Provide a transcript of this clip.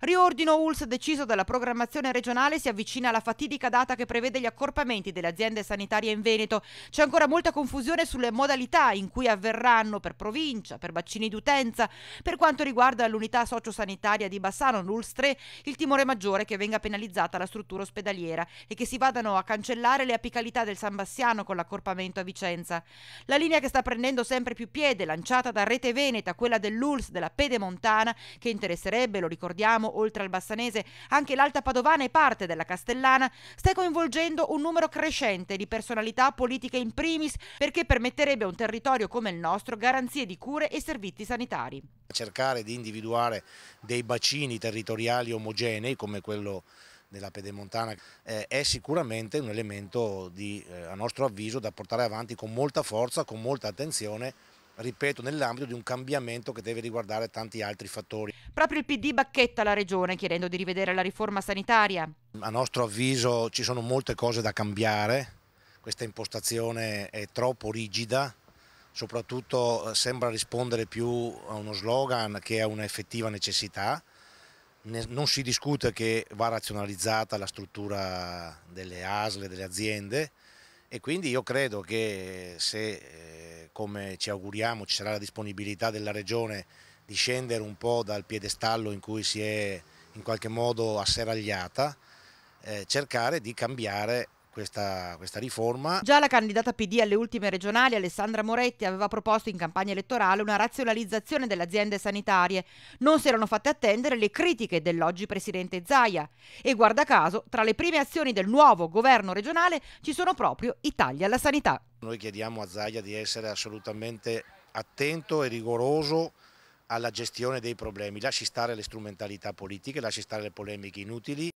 Riordino ULSS deciso dalla programmazione regionale, si avvicina alla fatidica data che prevede gli accorpamenti delle aziende sanitarie in Veneto. C'è ancora molta confusione sulle modalità in cui avverranno per provincia, per bacini d'utenza. Per quanto riguarda l'unità sociosanitaria di Bassano, l'ULSS 3, il timore maggiore è che venga penalizzata la struttura ospedaliera e che si vadano a cancellare le apicalità del San Bassiano con l'accorpamento a Vicenza. La linea che sta prendendo sempre più piede, lanciata da Rete Veneta, quella dell'ULSS della Pedemontana, che interesserebbe, lo ricordiamo, oltre al bassanese, anche l'Alta Padovana e parte della Castellana, sta coinvolgendo un numero crescente di personalità politiche in primis, perché permetterebbe a un territorio come il nostro garanzie di cure e servizi sanitari. Cercare di individuare dei bacini territoriali omogenei come quello della Pedemontana è sicuramente un elemento a nostro avviso da portare avanti con molta forza, con molta attenzione, ripeto, nell'ambito di un cambiamento che deve riguardare tanti altri fattori. Proprio il PD bacchetta la regione chiedendo di rivedere la riforma sanitaria. A nostro avviso ci sono molte cose da cambiare, questa impostazione è troppo rigida, soprattutto sembra rispondere più a uno slogan che a un'effettiva necessità. Non si discute che va razionalizzata la struttura delle ASL, delle aziende, e quindi io credo che se, come ci auguriamo, ci sarà la disponibilità della Regione di scendere un po' dal piedistallo in cui si è in qualche modo asserragliata, cercare di cambiare questa riforma. Già la candidata PD alle ultime regionali, Alessandra Moretti, aveva proposto in campagna elettorale una razionalizzazione delle aziende sanitarie. Non si erano fatte attendere le critiche dell'oggi presidente Zaia. E guarda caso, tra le prime azioni del nuovo governo regionale ci sono proprio i tagli alla sanità. Noi chiediamo a Zaia di essere assolutamente attento e rigoroso alla gestione dei problemi, lasci stare le strumentalità politiche, lasci stare le polemiche inutili.